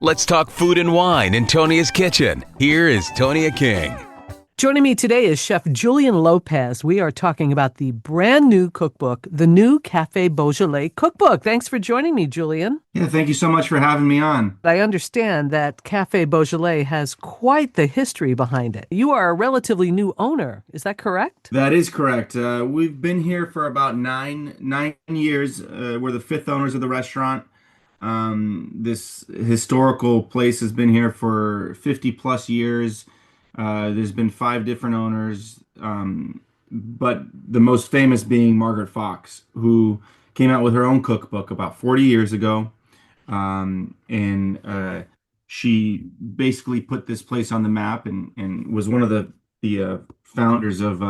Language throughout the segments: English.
Let's talk food and wine in Tonia's Kitchen. Here is Tonia King. Joining me today is Chef Julian Lopez. We are talking about the brand new cookbook, the new Café Beaujolais Cookbook. Thanks for joining me, Julian. Yeah, thank you so much for having me on. I understand that Café Beaujolais has quite the history behind it. You are a relatively new owner. Is that correct? That is correct. We've been here for about nine years. We're the fifth owners of the restaurant. This historical place has been here for 50 plus years. There's been five different owners, but the most famous being Margaret Fox, who came out with her own cookbook about 40 years ago. And she basically put this place on the map and was one of the founders of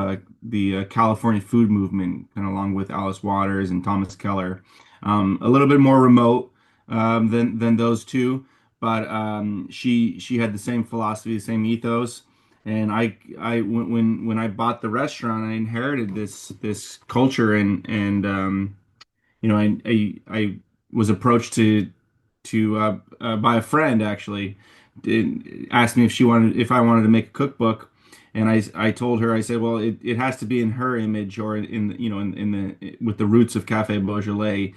the California food movement, and along with Alice Waters and Thomas Keller. A little bit more remote than those two, but she had the same philosophy, the same ethos. And when I bought the restaurant, I inherited this culture, and I was approached by a friend, actually, asked me if I wanted to make a cookbook. And I told her, I said, well, it has to be in her image, or with the roots of Café Beaujolais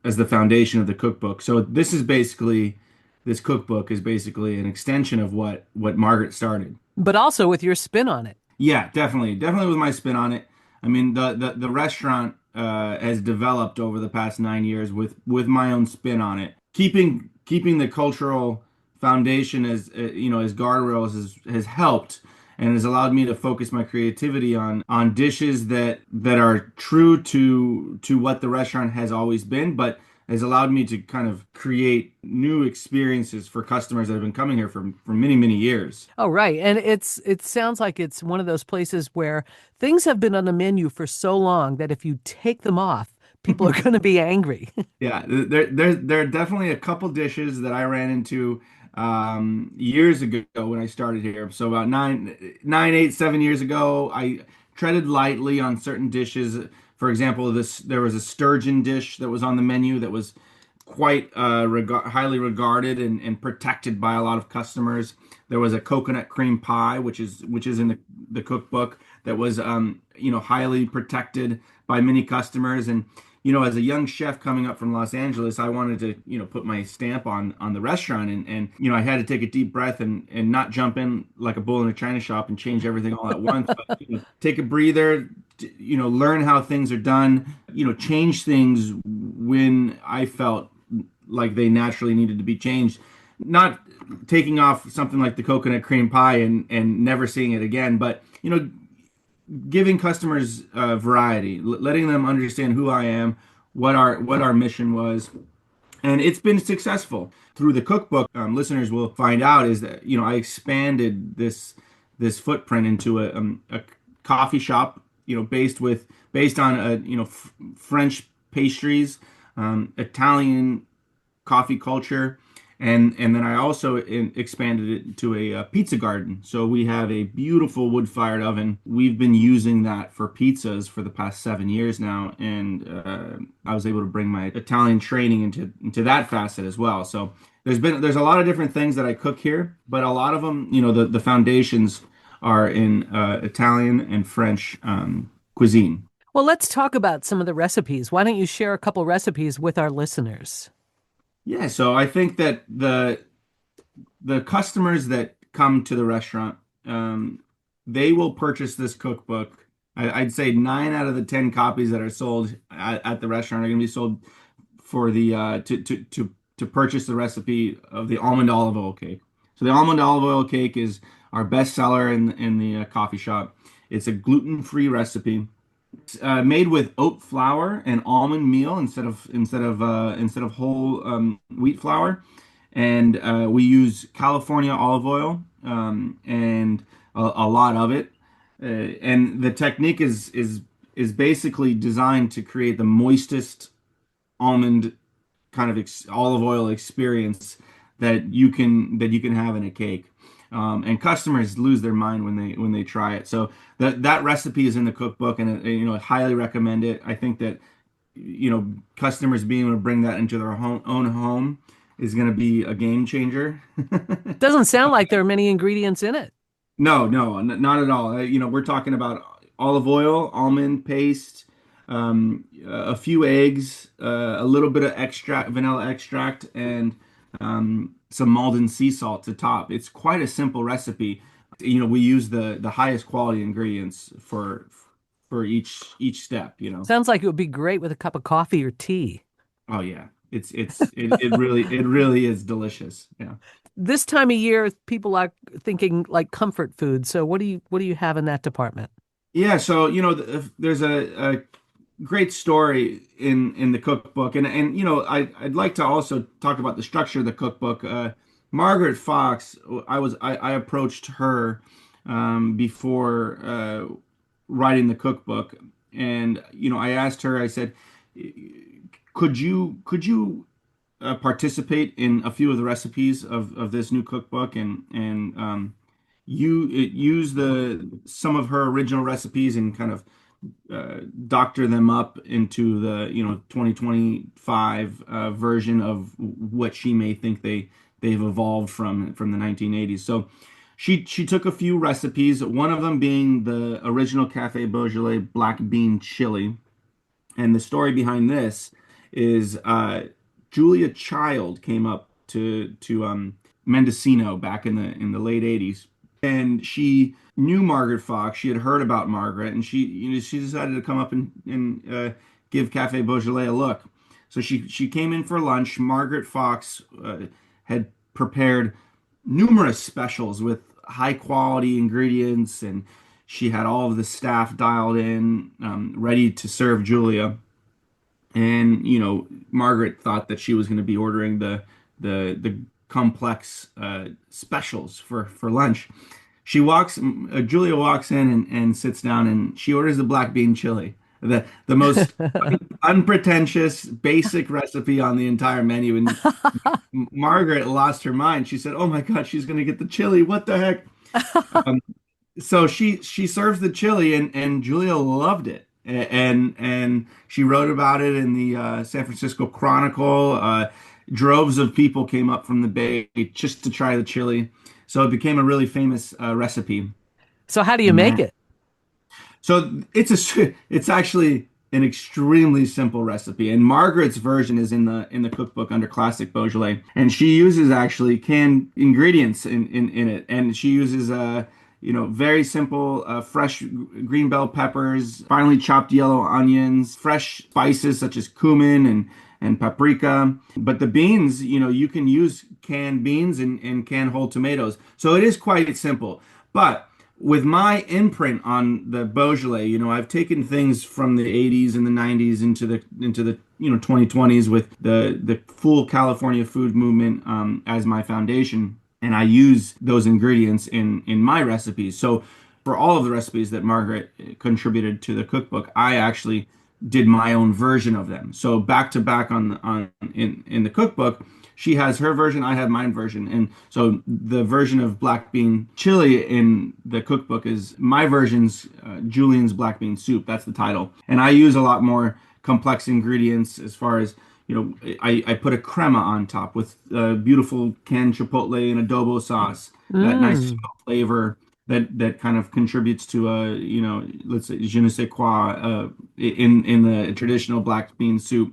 as the foundation of the cookbook. So this cookbook is basically an extension of what Margaret started. But also with your spin on it. Yeah, definitely with my spin on it. I mean, the restaurant has developed over the past 9 years with my own spin on it, keeping the cultural foundation as guardrails has helped, and has allowed me to focus my creativity on dishes that are true to what the restaurant has always been, but has allowed me to kind of create new experiences for customers that have been coming here for many, many years. Oh, right. And it sounds like it's one of those places where things have been on the menu for so long that if you take them off, people are going to be angry. Yeah, there are definitely a couple dishes that I ran into years ago when I started here. So about 7 years ago, I treaded lightly on certain dishes. For example, there was a sturgeon dish that was on the menu that was quite highly regarded and protected by a lot of customers. There was a coconut cream pie, which is in the cookbook, that was highly protected by many customers. And as a young chef coming up from Los Angeles, I wanted to put my stamp on the restaurant, and I had to take a deep breath and not jump in like a bull in a china shop and change everything all at once. But take a breather, learn how things are done, change things when I felt like they naturally needed to be changed. Not taking off something like the coconut cream pie and never seeing it again, but giving customers variety, letting them understand who I am, what our mission was, and it's been successful. Through the cookbook, listeners will find out is that I expanded this footprint into a coffee shop, based on French pastries, Italian coffee culture. And then I also expanded it to a pizza garden. So we have a beautiful wood-fired oven. We've been using that for pizzas for the past 7 years now, and I was able to bring my Italian training into that facet as well. So there's a lot of different things that I cook here, but a lot of them, the foundations are in Italian and French cuisine. Well, let's talk about some of the recipes. Why don't you share a couple recipes with our listeners? Yeah, so I think that the customers that come to the restaurant, they will purchase this cookbook. I'd say 9 out of the 10 copies that are sold at the restaurant are going to be sold for the to purchase the recipe of the almond olive oil cake. So the almond olive oil cake is our best seller in the coffee shop. It's a gluten-free recipe. It's made with oat flour and almond meal instead of whole wheat flour, and we use California olive oil, and a lot of it. And the technique is basically designed to create the moistest almond kind of olive oil experience that you can have in a cake. And customers lose their mind when they try it. So that recipe is in the cookbook, and I highly recommend it. I think that customers being able to bring that into their own home is going to be a game changer. Doesn't sound like there are many ingredients in it. No, no, not at all. We're talking about olive oil, almond paste, a few eggs, a little bit of extract, vanilla extract, and some Malden sea salt to top. It's quite a simple recipe. We use the highest quality ingredients for each step, you know. Sounds like it would be great with a cup of coffee or tea. Oh yeah. It really is delicious. Yeah. This time of year, people are thinking like comfort food. So what do you have in that department? Yeah, so there's a great story in the cookbook, and I'd like to also talk about the structure of the cookbook. Margaret Fox, I approached her before writing the cookbook, and I asked her. I said, could you participate in a few of the recipes of this new cookbook, and use the some of her original recipes and kind of doctor them up into the 2025 version of what she may think they've evolved from the 1980s. So she took a few recipes, one of them being the original Café Beaujolais black bean chili. And the story behind this is Julia Child came up to Mendocino back in the late 80s, and she knew Margaret Fox. She had heard about Margaret, and she decided to come up and give Café Beaujolais a look. So she came in for lunch. Margaret Fox had prepared numerous specials with high quality ingredients, and she had all of the staff dialed in, ready to serve Julia. And Margaret thought that she was going to be ordering the complex specials for lunch. Julia walks in and sits down, and she orders the black bean chili, the most unpretentious, basic recipe on the entire menu. And Margaret lost her mind. She said, "Oh my God, she's going to get the chili. What the heck?" So she serves the chili, and Julia loved it. And she wrote about it in the San Francisco Chronicle. Droves of people came up from the Bay just to try the chili. So it became a really famous recipe. So how do you make Mhm. it? So it's actually an extremely simple recipe, and Margaret's version is in the cookbook under Classic Beaujolais, and she uses actually canned ingredients in it, and she uses very simple fresh green bell peppers, finely chopped yellow onions, fresh spices such as cumin and paprika. But the beans, you can use canned beans and canned whole tomatoes. So it is quite simple. But with my imprint on the Beaujolais, I've taken things from the 80s and the 90s into the 2020s with the full California food movement as my foundation, and I use those ingredients in my recipes. So for all of the recipes that Margaret contributed to the cookbook, I actually did my own version of them. So back to back in the cookbook, she has her version, I have mine version. And so the version of black bean chili in the cookbook is my version's Julian's black bean soup. That's the title. And I use a lot more complex ingredients as far as, I put a crema on top with beautiful canned chipotle and adobo sauce, that nice Mm. flavor that kind of contributes to let's say je ne sais quoi in the traditional black bean soup,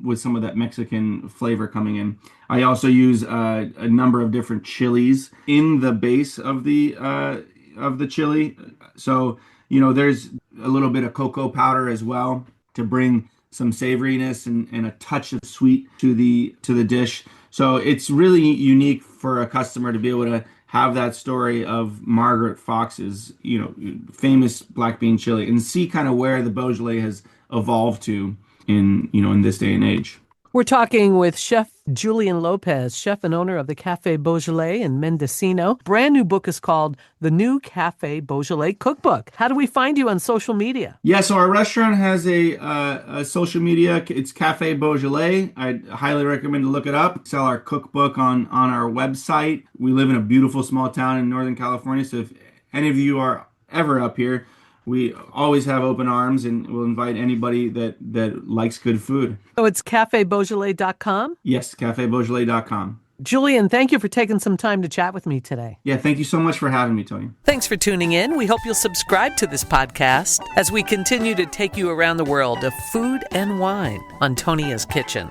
with some of that Mexican flavor coming in. I also use a number of different chilies in the base of the chili. So there's a little bit of cocoa powder as well to bring some savoriness and a touch of sweet to the dish. So it's really unique for a customer to be able to have that story of Margaret Fox's, famous black bean chili, and see kind of where the Beaujolais has evolved to in this day and age. We're talking with Chef Julian Lopez, chef and owner of the Café Beaujolais in Mendocino. Brand new book is called The New Café Beaujolais Cookbook. How do we find you on social media? Yeah, so our restaurant has a social media. It's Café Beaujolais. I highly recommend to look it up. Sell our cookbook on our website. We live in a beautiful small town in Northern California, so if any of you are ever up here, we always have open arms, and we'll invite anybody that likes good food. So it's cafebeaujolais.com? Yes, cafebeaujolais.com. Julian, thank you for taking some time to chat with me today. Yeah, thank you so much for having me, Tony. Thanks for tuning in. We hope you'll subscribe to this podcast as we continue to take you around the world of food and wine on Tonia's Kitchen.